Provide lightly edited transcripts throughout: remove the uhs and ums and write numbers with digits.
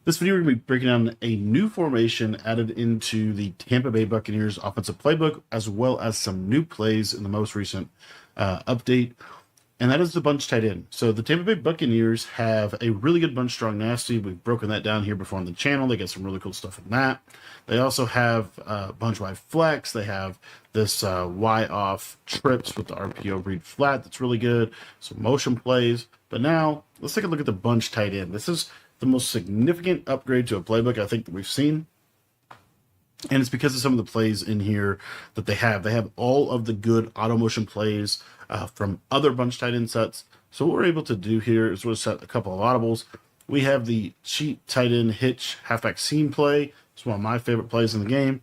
This video, we're going to be breaking down a new formation added into the Tampa Bay Buccaneers offensive playbook, as well as some new plays in the most recent update, and that is the bunch tight end. So the Tampa Bay Buccaneers have a really good bunch strong nasty. We've broken that down here before on the channel. They got some really cool stuff in that. They also have bunch wide flex. They have this Y off trips with the RPO read flat. That's really good. Some motion plays. But now let's take a look at the bunch tight end. This is the most significant upgrade to a playbook I think that we've seen. And it's because of some of the plays in here that they have. They have all of the good auto motion plays from other bunch tight end sets. So what we're able to do here is we'll set a couple of audibles. We have the cheap tight end hitch halfback seam play. It's one of my favorite plays in the game.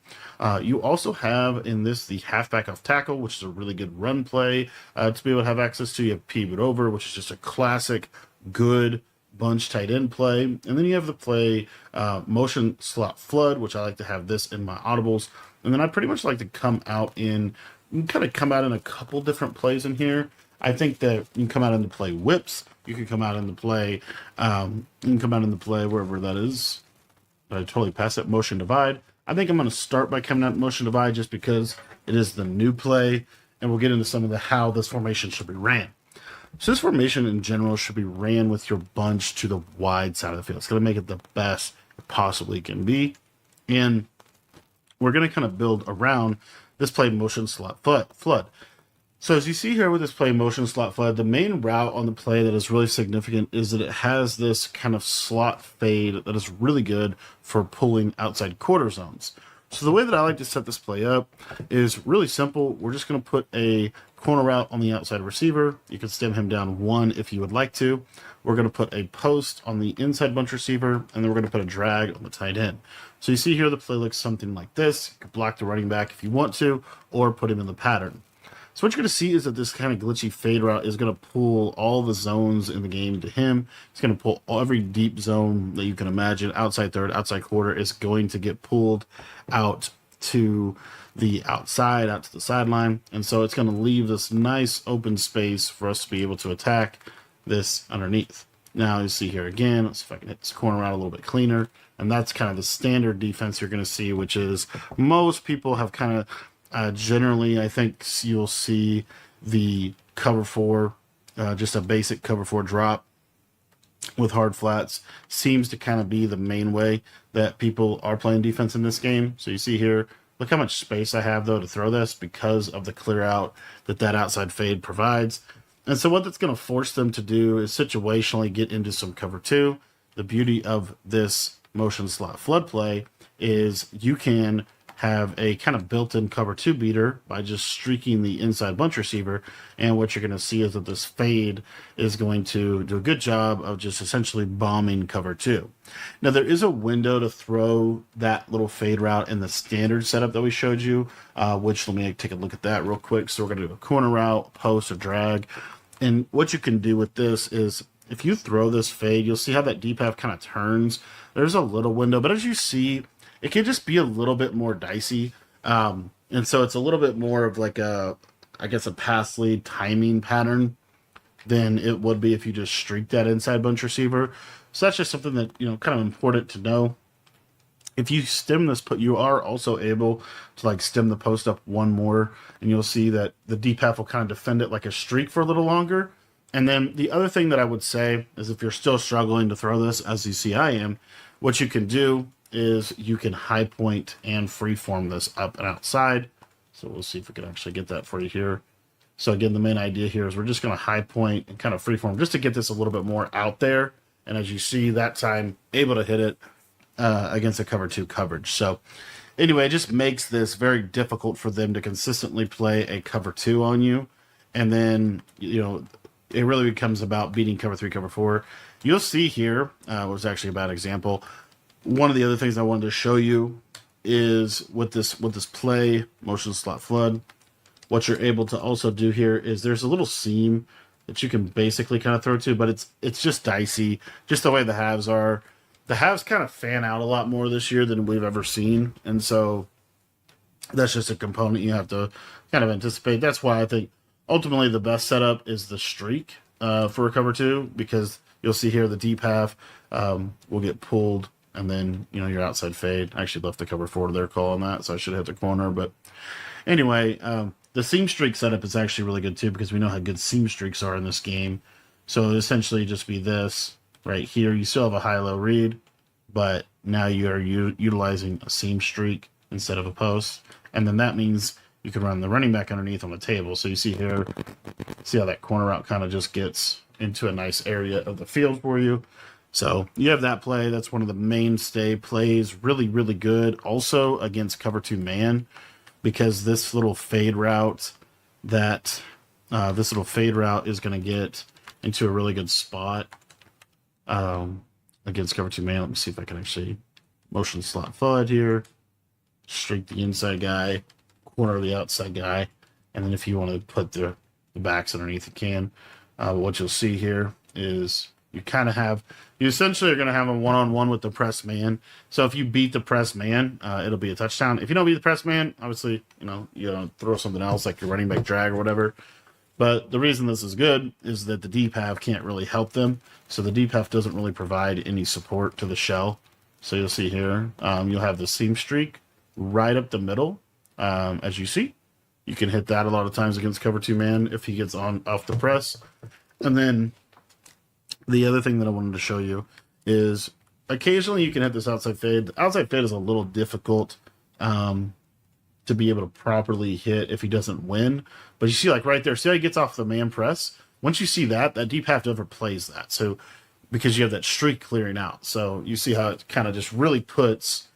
You also have in this the halfback off tackle, which is a really good run play to be able to have access to. You have pivot over, which is just a classic good bunch tight end play. And then you have the play motion slot flood, which I like to have this in my audibles. And then I pretty much like to come out in a couple different plays in here. I think that you can come out into play whips. You can come out into play wherever that is. I totally passed it. Motion divide. I think I'm going to start by coming out motion divide just because it is the new play, and we'll get into some of the how this formation should be ran. So this formation in general should be ran with your bunch to the wide side of the field. It's going to make it the best it possibly can be. And we're going to kind of build around this play motion slot flood. So as you see here with this play motion slot flood, the main route on the play that is really significant is that it has this kind of slot fade that is really good for pulling outside quarter zones. So the way that I like to set this play up is really simple. We're just going to put a corner route on the outside receiver. You can stem him down one if you would like to. We're going to put a post on the inside bunch receiver, and then we're going to put a drag on the tight end. So you see here the play looks something like this. You can block the running back if you want to, or put him in the pattern. So what you're going to see is that this kind of glitchy fade route is going to pull all the zones in the game to him. It's going to pull every deep zone that you can imagine. Outside third, outside quarter is going to get pulled out to the outside, out to the sideline. And so it's going to leave this nice open space for us to be able to attack this underneath. Now you see here again, let's see if I can hit this corner out a little bit cleaner. And that's kind of the standard defense you're going to see, which is most people have kind of generally, I think you'll see the cover four, just a basic cover four drop with hard flats seems to kind of be the main way that people are playing defense in this game. So you see here, look how much space I have though to throw this because of the clear out that outside fade provides. And so what that's going to force them to do is situationally get into some cover two. The beauty of this motion slot flood play is you can have a kind of built-in cover two beater by just streaking the inside bunch receiver. And what you're going to see is that this fade is going to do a good job of just essentially bombing cover two. Now there is a window to throw that little fade route in the standard setup that we showed you, which let me take a look at that real quick. So we're going to do a corner route, post, or drag. And what you can do with this is if you throw this fade, you'll see how that deep half kind of turns. There's a little window, but as you see, it can just be a little bit more dicey. And so it's a little bit more of like a pass lead timing pattern than it would be if you just streak that inside bunch receiver. So that's just something that, kind of important to know. If you stem this, you are also able to like stem the post up one more, and you'll see that the deep half will kind of defend it like a streak for a little longer. And then the other thing that I would say is if you're still struggling to throw this, as you see I am, what you can do is you can high point and freeform this up and outside. So we'll see if we can actually get that for you here. So again, the main idea here is we're just going to high point and kind of freeform just to get this a little bit more out there. And as you see that time, able to hit it against a cover two coverage. So anyway, it just makes this very difficult for them to consistently play a cover two on you. And then, it really becomes about beating cover three, cover four. You'll see here, was actually a bad example. One of the other things I wanted to show you is with this play motion slot flood, what you're able to also do here is there's a little seam that you can basically kind of throw to, but it's just dicey, just the way the halves are. The halves kind of fan out a lot more this year than we've ever seen, and so that's just a component you have to kind of anticipate. That's why I think ultimately the best setup is the streak for a cover two, because you'll see here the deep half will get pulled and then, you know, your outside fade. I actually left the cover 4 to their call on that, so I should have hit the corner. But anyway, the seam streak setup is actually really good too, because we know how good seam streaks are in this game. So it'll essentially just be this right here. You still have a high-low read, but now you are utilizing a seam streak instead of a post. And then that means you can run the running back underneath on the table. So you see here, see how that corner route kind of just gets into a nice area of the field for you. So you have that play. That's one of the mainstay plays. Really, really good. Also against cover 2 man, because this little fade route is going to get into a really good spot against cover 2 man. Let me see if I can actually motion slot flood here. Streak the inside guy, corner the outside guy, and then if you want to put the backs underneath, you can. What you'll see here is you essentially are going to have a one-on-one with the press man. So if you beat the press man, it'll be a touchdown. If you don't beat the press man, obviously, you throw something else like your running back drag or whatever. But the reason this is good is that the deep half can't really help them. So the deep half doesn't really provide any support to the shell. So you'll see here, you'll have the seam streak right up the middle. As you see, you can hit that a lot of times against cover 2 man if he gets off the press. And then the other thing that I wanted to show you is occasionally you can hit this outside fade. The outside fade is a little difficult to be able to properly hit if he doesn't win. But you see, like right there, see how he gets off the man press? Once you see that deep half never plays that. So because you have that streak clearing out. So you see how it kind of just really puts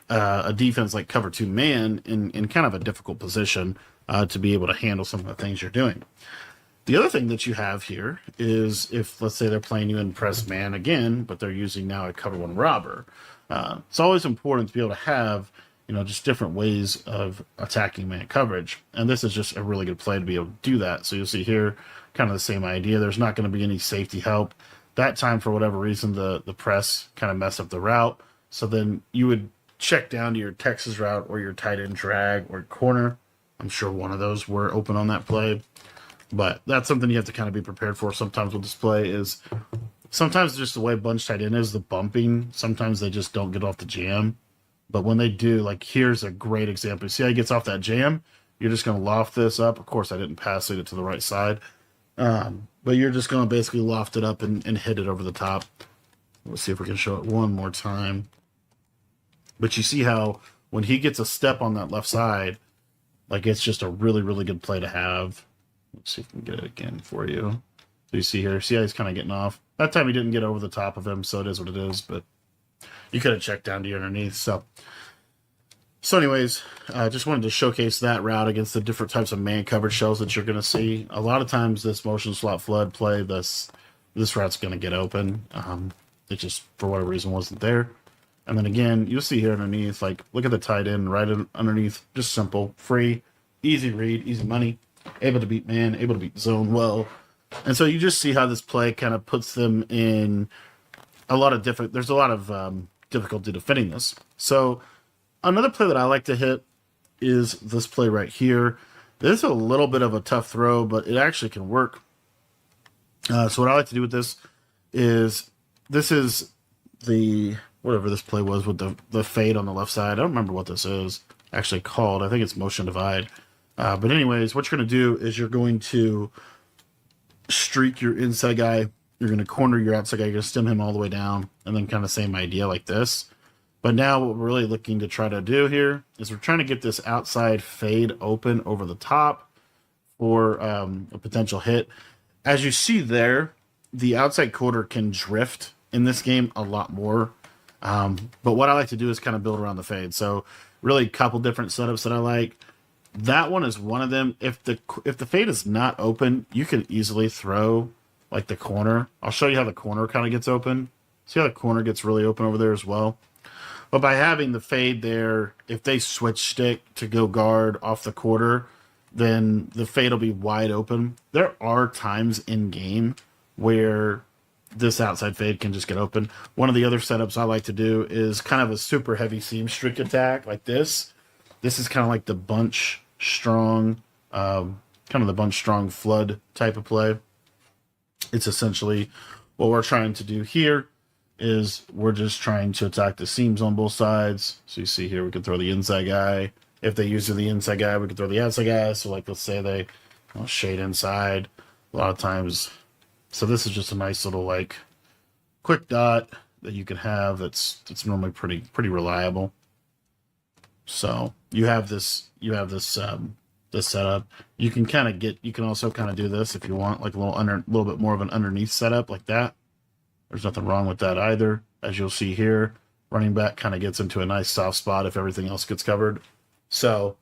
a defense like cover 2 man in kind of a difficult position to be able to handle some of the things you're doing. The other thing that you have here is if, let's say, they're playing you in press man again, but they're using now a cover 1 robber. It's always important to be able to have, just different ways of attacking man coverage. And this is just a really good play to be able to do that. So you'll see here kind of the same idea. There's not going to be any safety help. That time, for whatever reason, the press kind of messed up the route. So then you would check down to your Texas route or your tight end drag or corner. I'm sure one of those were open on that play. But that's something you have to kind of be prepared for sometimes with this play is sometimes just the way bunch tight end is, the bumping, sometimes they just don't get off the jam. But when they do, like here's a great example. See how he gets off that jam? You're just going to loft this up. Of course, I didn't pass it to the right side. But you're just going to basically loft it up and hit it over the top. Let's see if we can show it one more time. But you see how when he gets a step on that left side, like it's just a really, really good play to have. Let's see if we can get it again for you. So you see here, see how he's kind of getting off. That time he didn't get over the top of him, so it is what it is. But you could have checked down to your underneath. So anyways, I just wanted to showcase that route against the different types of man coverage shells that you're going to see. A lot of times this motion slot flood play, this route's going to get open. It just, for whatever reason, wasn't there. And then again, you'll see here underneath, like, look at the tight end right underneath. Just simple, free, easy read, easy money. Able to beat man, able to beat zone well. And so you just see how this play kind of puts them in a lot of there's a lot of difficulty defending this. So another play that I like to hit is this play right here. This is a little bit of a tough throw, but it actually can work. So what I like to do with this is the whatever this play was with the fade on the left side. I don't remember what this is actually called. I think it's motion divide. But anyways, what you're going to do is you're going to streak your inside guy. You're going to corner your outside guy. You're going to stem him all the way down. And then kind of same idea like this. But now what we're really looking to try to do here is we're trying to get this outside fade open over the top for a potential hit. As you see there, the outside quarter can drift in this game a lot more. But what I like to do is kind of build around the fade. So really a couple different setups that I like. That one is one of them. If the fade is not open, you can easily throw like the corner. I'll show you how the corner kind of gets open. See how the corner gets really open over there as well. But by having the fade there, if they switch stick to go guard off the quarter, then the fade will be wide open. There are times in game where this outside fade can just get open. One of the other setups I like to do is kind of a super heavy seam streak attack like this. This is kind of like the bunch strong, flood type of play. It's essentially what we're trying to do here is we're just trying to attack the seams on both sides. So you see here, we can throw the inside guy. If they use the inside guy, we can throw the outside guy. So like, let's say they shade inside a lot of times. So this is just a nice little like quick dot that you can have. That's normally pretty reliable. So you have this this setup. You can also kind of do this if you want, like a little bit more of an underneath setup like that. There's nothing wrong with that either. As you'll see here, running back kind of gets into a nice soft spot if everything else gets covered. So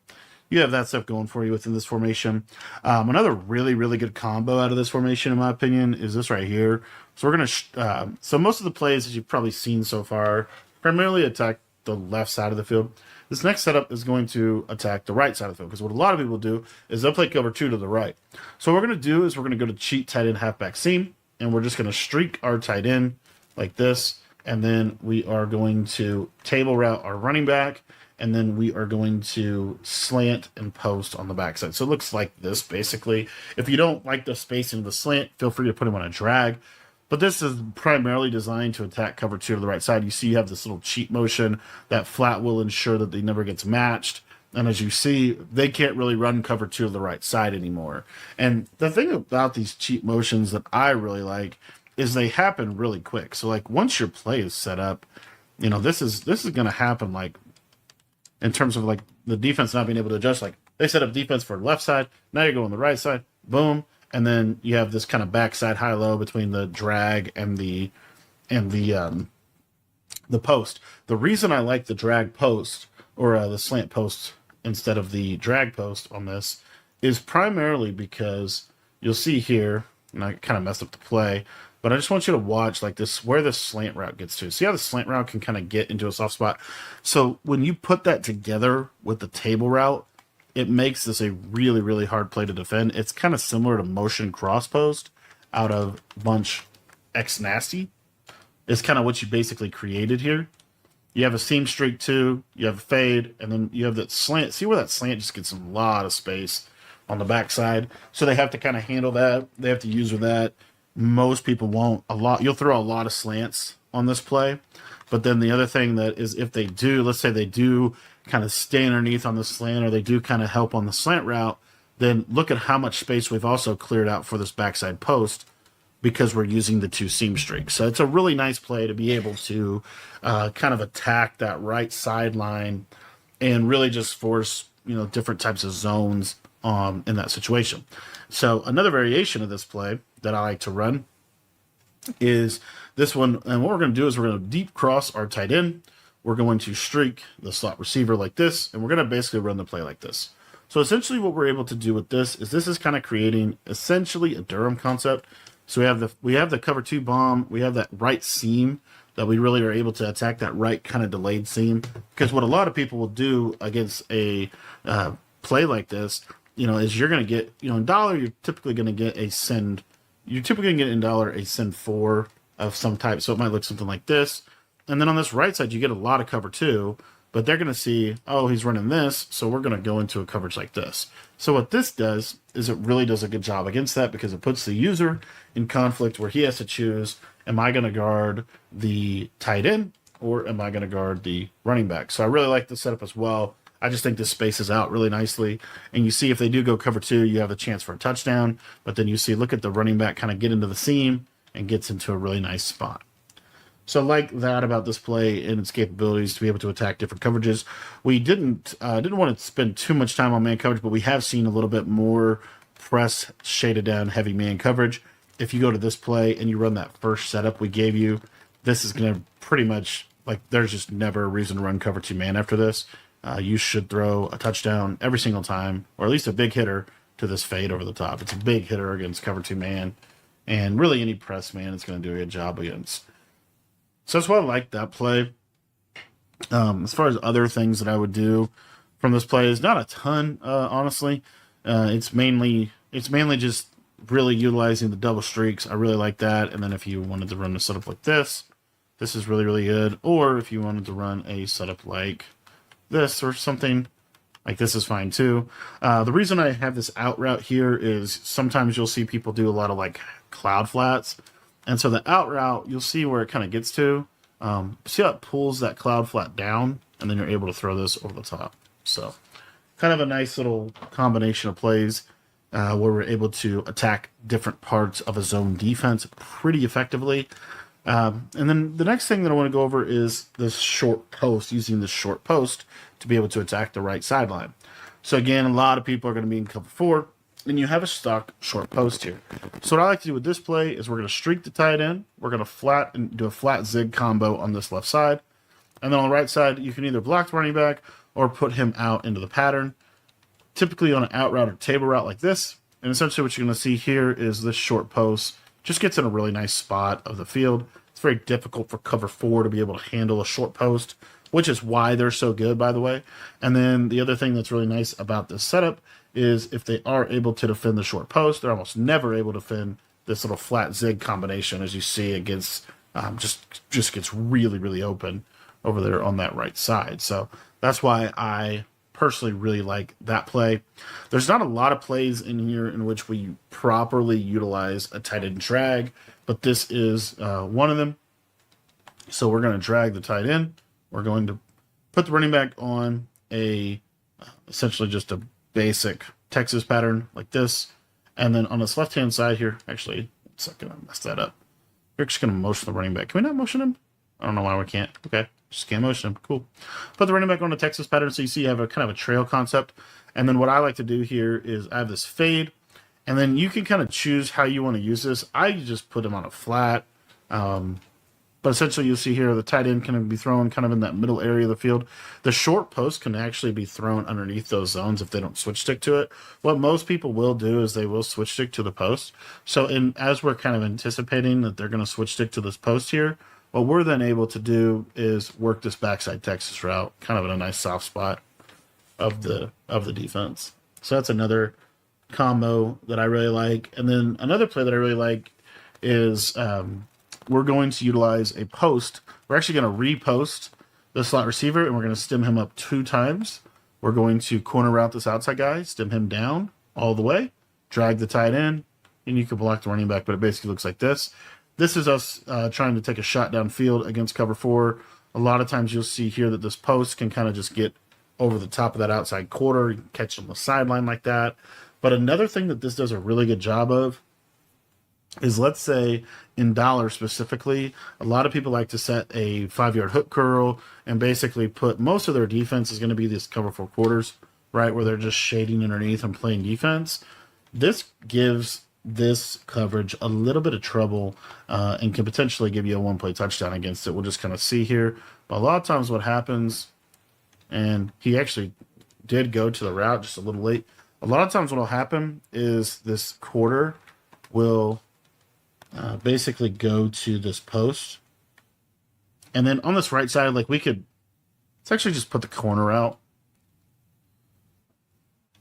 you have that stuff going for you within this formation. Another really good combo out of this formation, in my opinion, is this right here. So we're gonna so most of the plays that you've probably seen so far primarily attack the left side of the field. This next setup is going to attack the right side of the field, because what a lot of people do is they'll play cover 2 to the right. So what we're going to do is we're going to go to cheat tight end halfback seam, and we're just going to streak our tight end like this, and then we are going to table route our running back, and then we are going to slant and post on the backside. So it looks like this, basically. If you don't like the spacing of the slant, feel free to put him on a drag. But this is primarily designed to attack cover 2 to the right side. You see you have this little cheat motion. That flat will ensure that they never gets matched. And as you see, they can't really run cover 2 to the right side anymore. And the thing about these cheat motions that I really like is they happen really quick. So like once your play is set up, you know, this is going to happen like in terms of like the defense not being able to adjust. Like they set up defense for the left side. Now you're going the right side. Boom. And then you have this kind of backside high-low between the drag and the post. The reason I like the drag post or the slant post instead of the drag post on this is primarily because you'll see here, and I kind of messed up the play, but I just want you to watch like this where the slant route gets to. See how the slant route can kind of get into a soft spot? So when you put that together with the table route, it makes this a really hard play to defend. It's kind of similar to motion cross post out of Bunch X Nasty. It's kind of what you basically created here. You have a seam streak too, you have a fade, and then you have that slant. See where that slant just gets a lot of space on the backside. So they have to kind of handle that. They have to use with that. Most people won't. You'll throw a lot of slants on this play. But then the other thing that is, if they do, let's say they do kind of stay underneath on the slant, or they do kind of help on the slant route, then look at how much space we've also cleared out for this backside post because we're using the 2 seam streaks. So it's a really nice play to be able to kind of attack that right sideline and really just force, you know, different types of zones in that situation. So another variation of this play that I like to run is this one. And what we're going to do is we're going to deep cross our tight end. We're going to streak the slot receiver like this, and we're going to basically run the play like this. So essentially what we're able to do with this is kind of creating essentially a Durham concept. So we have the cover 2 bomb, we have that right seam that we really are able to attack that right kind of delayed seam. Because what a lot of people will do against a play like this, you know, is you're going to get, you know, in dollar, you're typically going to get a send. You're typically going to get in dollar a send 4 of some type. So it might look something like this. And then on this right side, you get a lot of cover 2, but they're going to see, oh, he's running this, so we're going to go into a coverage like this. So what this does is it really does a good job against that, because it puts the user in conflict where he has to choose, am I going to guard the tight end or am I going to guard the running back? So I really like this setup as well. I just think this spaces out really nicely. And you see if they do go cover 2, you have a chance for a touchdown. But then you see, look at the running back kind of get into the seam and gets into a really nice spot. So I like that about this play and its capabilities to be able to attack different coverages. We didn't want to spend too much time on man coverage, but we have seen a little bit more press shaded down heavy man coverage. If you go to this play and you run that first setup we gave you, this is going to pretty much, like, there's just never a reason to run cover 2 man after this. You should throw a touchdown every single time, or at least a big hitter to this fade over the top. It's a big hitter against cover 2 man, and really any press man it's going to do a good job against. So that's why I like that play. As far as other things that I would do from this play is not a ton, honestly. It's mainly just really utilizing the double streaks. I really like that. And then if you wanted to run a setup like this is really good. Or if you wanted to run a setup like this or something like this is fine too. The reason I have this out route here is sometimes you'll see people do a lot of like cloud flats. And so the out route, you'll see where it kind of gets to. See how it pulls that cloud flat down, and then you're able to throw this over the top. So kind of a nice little combination of plays where we're able to attack different parts of a zone defense pretty effectively. And then the next thing that I want to go over is this short post, using this short post to be able to attack the right sideline. So again, a lot of people are going to be in cover 4, and you have a stock short post here. So what I like to do with this play is we're going to streak the tight end. We're going to flat and do a flat zig combo on this left side. And then on the right side, you can either block the running back or put him out into the pattern, typically on an out route or table route like this. And essentially what you're going to see here is this short post just gets in a really nice spot of the field. It's very difficult for cover 4 to be able to handle a short post, which is why they're so good, by the way. And then the other thing that's really nice about this setup is if they are able to defend the short post, they're almost never able to defend this little flat zig combination. As you see, it gets just gets really, really open over there on that right side. So that's why I personally really like that play. There's not a lot of plays in here in which we properly utilize a tight end drag, but this is one of them. So we're going to drag the tight end. We're going to put the running back on a essentially just a basic Texas pattern like this. And then on this left-hand side here, actually, 1 second, I messed that up. We're just going to motion the running back. Can we not motion him? I don't know why we can't. Okay, just can't motion him. Cool. Put the running back on a Texas pattern so you see you have a kind of a trail concept. And then what I like to do here is I have this fade. And then you can kind of choose how you want to use this. I just put him on a flat. But essentially you'll see here the tight end can be thrown kind of in that middle area of the field. The short post can actually be thrown underneath those zones if they don't switch stick to it. What most people will do is they will switch stick to the post. So as we're kind of anticipating that they're going to switch stick to this post here, what we're then able to do is work this backside Texas route kind of in a nice soft spot of the defense. So that's another combo that I really like. And then another play that I really like is we're going to utilize a post. We're actually going to repost the slot receiver, and we're going to stem him up 2 times. We're going to corner route this outside guy, stem him down all the way, drag the tight end, and you can block the running back, but it basically looks like this. This is us trying to take a shot downfield against cover 4. A lot of times you'll see here that this post can kind of just get over the top of that outside quarter. You can catch it on the sideline like that. But another thing that this does a really good job of is, let's say in dollar specifically, a lot of people like to set a 5-yard hook curl and basically put most of their defense is going to be this cover 4 quarters, right, where they're just shading underneath and playing defense. This gives this coverage a little bit of trouble and can potentially give you a 1-play touchdown against it. We'll just kind of see here. But a lot of times what happens, and he actually did go to the route just a little late. A lot of times what will happen is this quarter will basically go to this post. And then on this right side, like let's actually just put the corner out.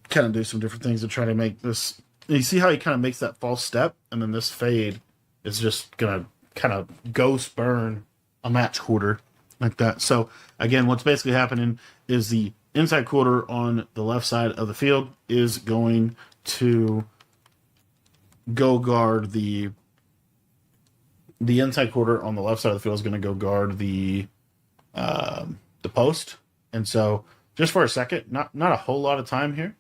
Kind of do some different things to try to make this. You see how he kind of makes that false step, and then this fade is just going to kind of ghost burn a match quarter like that. So again, what's basically happening is the inside quarter on the left side of the field is going to go guard the inside quarter on the left side of the field is going to go guard the post. And so just for a second, not a whole lot of time here.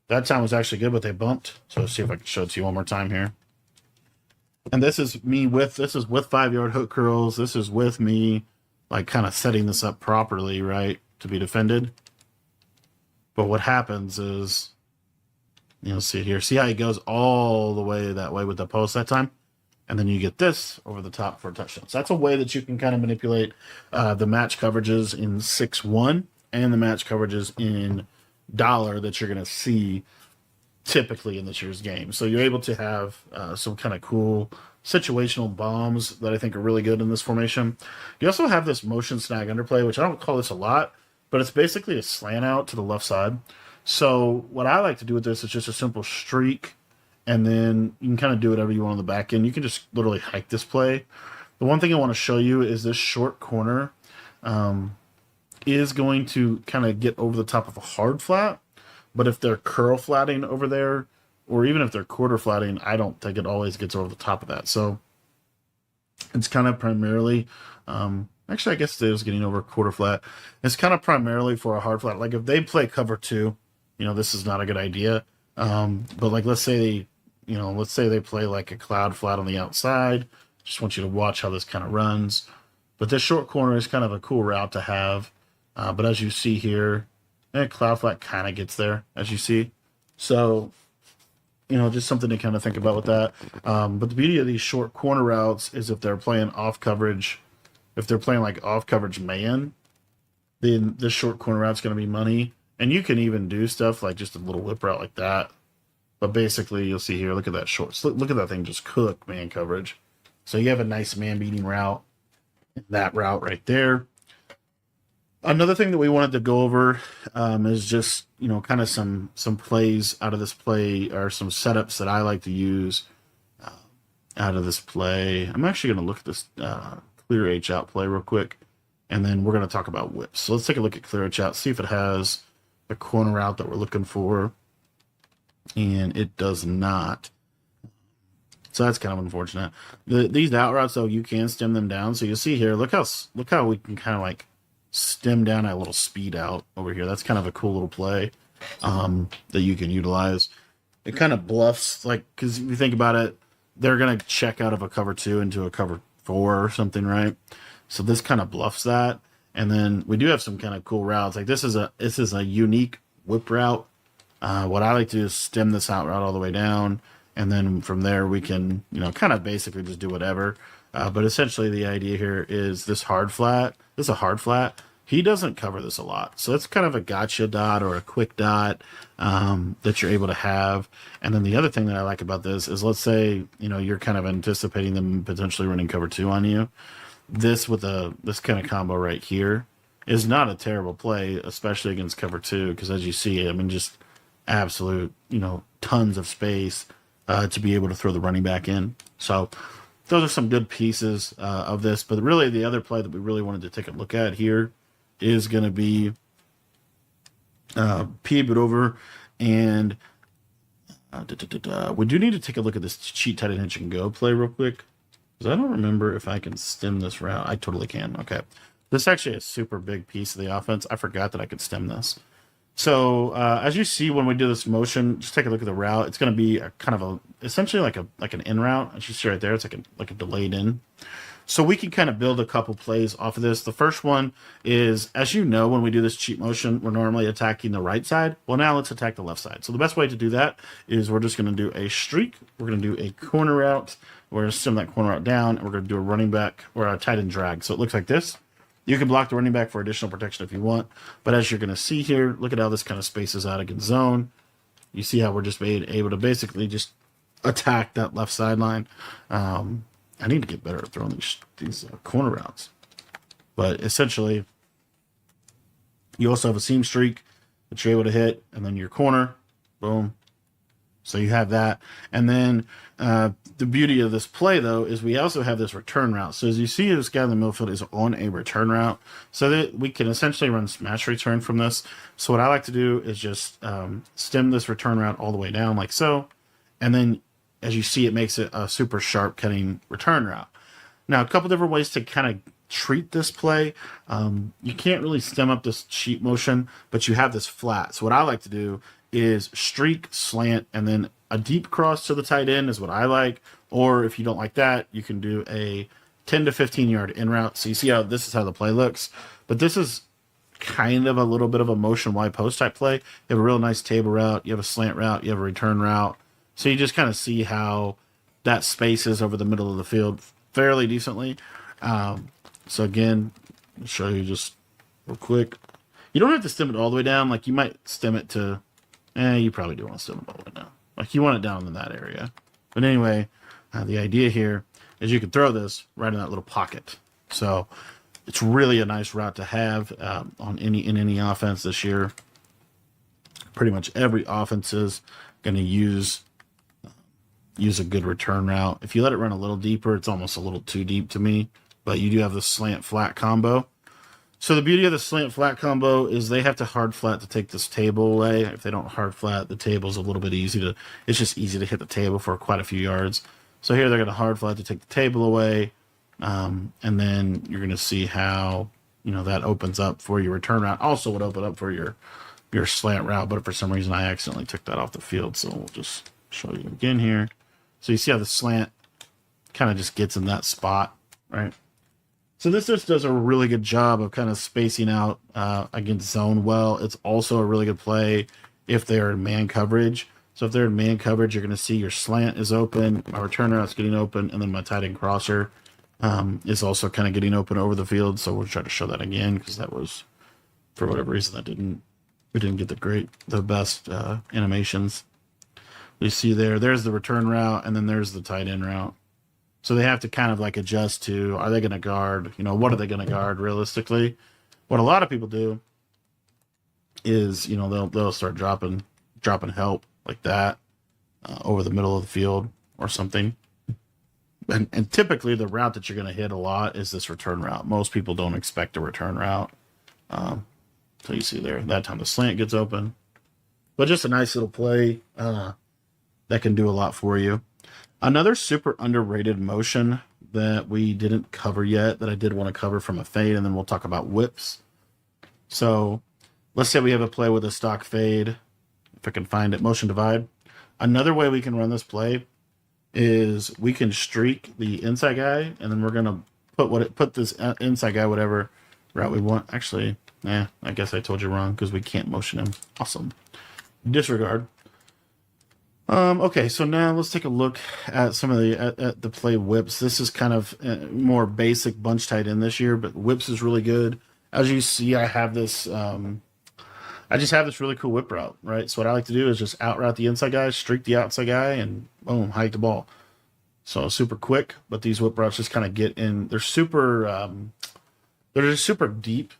That time was actually good, but they bumped. So let's see if I can show it to you one more time here. And this is with 5-yard hook curls. This is with me like kind of setting this up properly, right, to be defended. But what happens is, you'll see it here. See how he goes all the way that way with the post that time? And then you get this over the top for a touchdown. So that's a way that you can kind of manipulate the match coverages in 6-1 and the match coverages in dollar that you're going to see typically in this year's game. So you're able to have some kind of cool situational bombs that I think are really good in this formation. You also have this motion snag underplay, which I don't call this a lot, but it's basically a slant out to the left side. So what I like to do with this is just a simple streak, and then you can kind of do whatever you want on the back end. You can just literally hike this play. The one thing I want to show you is this short corner is going to kind of get over the top of a hard flat, but if they're curl flatting over there, or even if they're quarter flatting, I don't think it always gets over the top of that. So It's kind of primarily, actually, I guess it was getting over a quarter flat. It's kind of primarily for a hard flat. Like if they play cover two, this is not a good idea. But like, let's say they play like a cloud flat on the outside. Just want you to watch how this kind of runs. But this short corner is kind of a cool route to have. But as you see here, cloud flat kind of gets there, as you see. So, just something to kind of think about with that. But the beauty of these short corner routes is if they're playing off coverage, if they're playing like off coverage man, then this short corner route's going to be money. And you can even do stuff like just a little whip route like that. But basically, you'll see here, look at that short. Look at that thing just cook man coverage. So you have a nice man beating route. That route right there. Another thing that we wanted to go over is just, kind of some plays out of this play, or some setups that I like to use out of this play. I'm actually going to look at this clear H out play real quick, and then we're going to talk about whips. So let's take a look at clear H out, see if it has the corner route that we're looking for, and it does not. So that's kind of unfortunate. These out routes, though, you can stem them down. So you'll see here, look how we can kind of like stem down a little speed out over here. That's kind of a cool little play that you can utilize. It kind of bluffs, like, because if you think about it, they're going to check out of a cover two into a cover four or something, right? So this kind of bluffs that. And then we do have some kind of cool routes. Like this is a unique whip route. What I like to do is stem this out route all the way down. And then from there, we can, kind of basically just do whatever. But essentially, the idea here is this hard flat. This is a hard flat. He doesn't cover this a lot. So it's kind of a gotcha dot or a quick dot that you're able to have. And then the other thing that I like about this is, let's say, you're kind of anticipating them potentially running cover two on you. This with this kind of combo right here is not a terrible play, especially against cover two. Because as you see, just absolute, tons of space. To be able to throw the running back in. So those are some good pieces of this. But really, the other play that we really wanted to take a look at here is going to be pivot over. And we do need to take a look at this cheat tight end hitch and go play real quick. Because I don't remember if I can stem this route. I totally can. Okay. This is actually a super big piece of the offense. I forgot that I could stem this. So as you see when we do this motion, just take a look at the route. It's going to be essentially like an in route. As you see right there, it's like a delayed in. So we can kind of build a couple plays off of this. The first one is, as you know, when we do this cheat motion, we're normally attacking the right side. Well, now let's attack the left side. So the best way to do that is we're just going to do a streak. We're going to do a corner route. We're going to stem that corner route down, and we're going to do a running back or a tight end drag. So it looks like this. You can block the running back for additional protection if you want. But as you're going to see here, look at how this kind of spaces out against zone. You see how we're just able to basically just attack that left sideline. I need to get better at throwing these corner routes. But essentially, you also have a seam streak that you're able to hit. And then your corner, boom. So you have that. And then the beauty of this play, though, is we also have this return route. So as you see, this guy in the middle field is on a return route. So that we can essentially run smash return from this. So what I like to do is just stem this return route all the way down like so. And then, as you see, it makes it a super sharp cutting return route. Now, a couple different ways to kind of treat this play. You can't really stem up this cheat motion, but you have this flat. So what I like to do is streak, slant, and then a deep cross to the tight end is what I like. Or if you don't like that, you can do a 10 to 15 yard in route. So you see how this is how the play looks. But this is kind of a little bit of a motion wide post type play. You have a real nice table route. You have a slant route. You have a return route. So you just kind of see how that spaces over the middle of the field fairly decently. So again, I'll show you just real quick. You don't have to stem it all the way down. Like you might stem it to... you probably do want to stem it all the way down. Like you want it down in that area. But anyway, the idea here is you can throw this right in that little pocket. So it's really a nice route to have in any offense this year. Pretty much every offense is going to use a good return route. If you let it run a little deeper, it's almost a little too deep to me. But you do have the slant flat combo. So the beauty of the slant flat combo is they have to hard flat to take this table away. If they don't hard flat, the table's a little bit it's just easy to hit the table for quite a few yards. So here they're going to hard flat to take the table away. And then you're going to see how, that opens up for your return route. Also would open up for your slant route, but for some reason I accidentally took that off the field. So we'll just show you again here. So you see how the slant kind of just gets in that spot, right? So this just does a really good job of kind of spacing out against zone well. It's also a really good play if they're in man coverage. So if they're in man coverage, you're going to see your slant is open, my return route's getting open, and then my tight end crosser is also kind of getting open over the field. So we'll try to show that again because that was, for whatever reason, we didn't get the best animations. You see there's the return route, and then there's the tight end route. So they have to kind of like adjust to, are they going to guard? What are they going to guard realistically? What a lot of people do is, they'll start dropping help like that over the middle of the field or something. And typically the route that you're going to hit a lot is this return route. Most people don't expect a return route. So you see there, that time the slant gets open. But just a nice little play that can do a lot for you. Another super underrated motion that we didn't cover yet that I did want to cover from a fade, and then we'll talk about whips. So let's say we have a play with a stock fade. If I can find it, motion divide. Another way we can run this play is we can streak the inside guy, and then we're going to put this inside guy whatever route we want. Actually, I guess I told you wrong because we can't motion him. Awesome. Disregard. Okay, so now let's take a look at some of the play whips. This is kind of more basic bunch tight end this year, but whips is really good. As you see, I have this. I just have this really cool whip route, right? So what I like to do is just out route the inside guy, streak the outside guy, and boom, hike the ball. So super quick, but these whip routes just kind of get in. They're just super deep.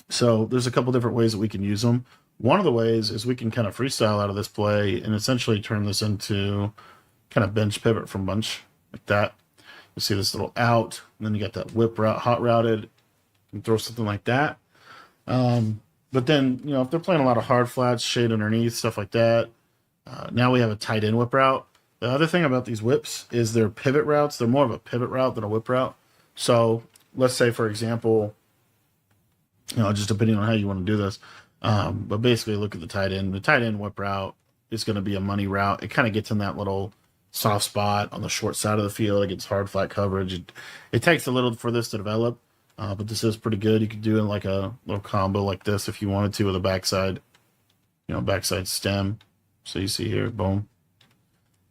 So there's a couple different ways that we can use them. One of the ways is we can kind of freestyle out of this play and essentially turn this into kind of bench pivot from bunch like that. You see this little out, and then you got that whip route, hot routed, and throw something like that. But then, if they're playing a lot of hard flats, shade underneath, stuff like that, now we have a tight end whip route. The other thing about these whips is they're pivot routes. They're more of a pivot route than a whip route. So let's say, for example, just depending on how you want to do this, but basically look at the tight end. The tight end whip route is going to be a money route. It kind of gets in that little soft spot on the short side of the field. It gets hard flat coverage. It takes a little for this to develop, but this is pretty good. You could do it like a little combo like this if you wanted to with a backside, backside stem. So you see here, boom.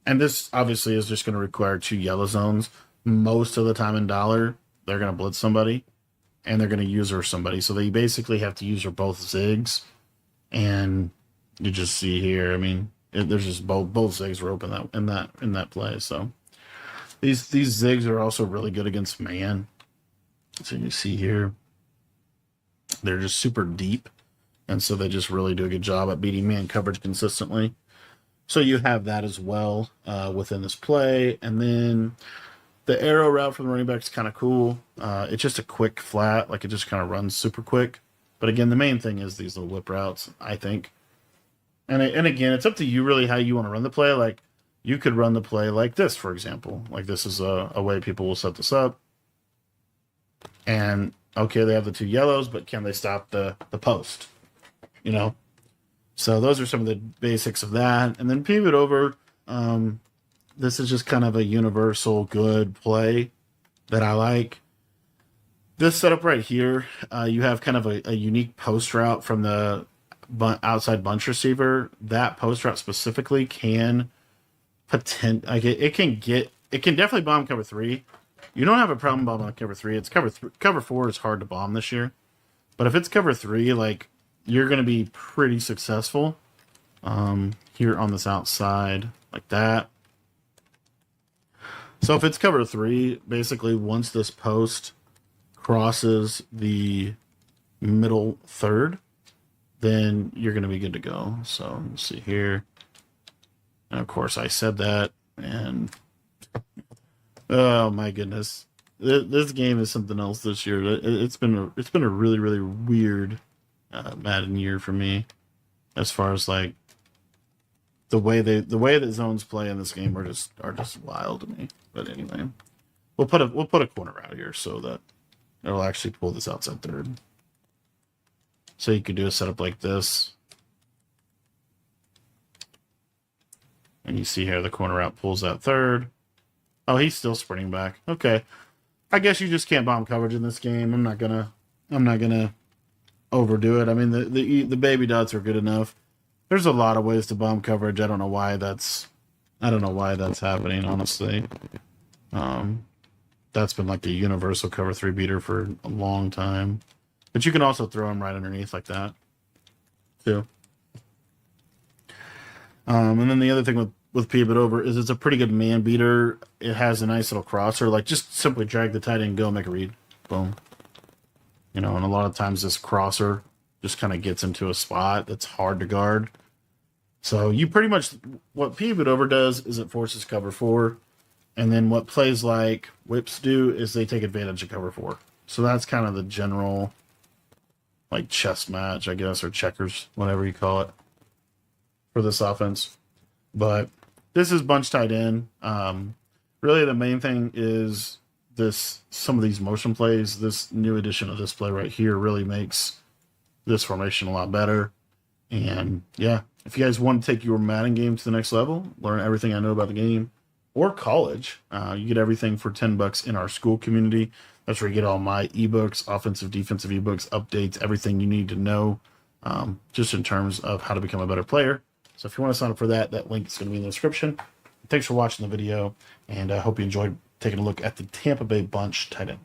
And this obviously is just going to require 2 yellow zones. Most of the time in dollar, they're going to blitz somebody and they're going to user somebody. So they basically have to user both zigs. And you just see here, there's just both zigs were open in that play. So these zigs are also really good against man. So you see here, they're just super deep. And so they just really do a good job at beating man coverage consistently. So you have that as well within this play. And then the arrow route from the running back is kind of cool. It's just a quick flat, like it just kind of runs super quick. But again, the main thing is these little whip routes, I think. And again, it's up to you really how you want to run the play. Like you could run the play like this, for example. Like this is a way people will set this up. And okay, they have the 2 yellows, but can they stop the post? So those are some of the basics of that. And then pivot over. This is just kind of a universal good play that I like. This setup right here, you have kind of a unique post route from the outside bunch receiver. That post route specifically can it can definitely bomb cover 3. You don't have a problem bombing cover 3. It's cover 4 is hard to bomb this year. But if it's cover 3, like you're going to be pretty successful here on this outside like that. So if it's cover 3, basically once this post crosses the middle third, then you're going to be good to go. So let's see here. And of course I said that, and oh my goodness, this game is something else this year. It's been a really, really weird Madden year for me, as far as like the way that zones play in this game are just wild to me. But anyway, we'll put a corner out here so that it'll actually pull this outside third. So you could do a setup like this. And you see here the corner out pulls that third. Oh, he's still sprinting back. Okay. I guess you just can't bomb coverage in this game. I'm not gonna overdo it. I mean, the baby dots are good enough. There's a lot of ways to bomb coverage. I don't know why that's happening, honestly. That's been like a universal cover 3 beater for a long time. But you can also throw them right underneath like that, too. And then the other thing with pivot over is it's a pretty good man beater. It has a nice little crosser. Like, just simply drag the tight end and go make a read. Boom. You know, and a lot of times this crosser just kind of gets into a spot that's hard to guard. So you pretty much, what pivot over does is it forces cover 4. And then what plays like whips do is they take advantage of cover 4. So that's kind of the general, like, chess match, I guess, or checkers, whatever you call it, for this offense. But this is bunch tight end. Really the main thing is some of these motion plays. This new edition of this play right here really makes this formation a lot better. And yeah, if you guys want to take your Madden game to the next level, learn everything I know about the game, or college, you get everything for $10 in our school community. That's where you get all my ebooks, offensive, defensive ebooks, updates, everything you need to know, just in terms of how to become a better player. So if you want to sign up for that, that link is going to be in the description. Thanks for watching the video, and I hope you enjoyed taking a look at the Tampa Bay bunch tight end.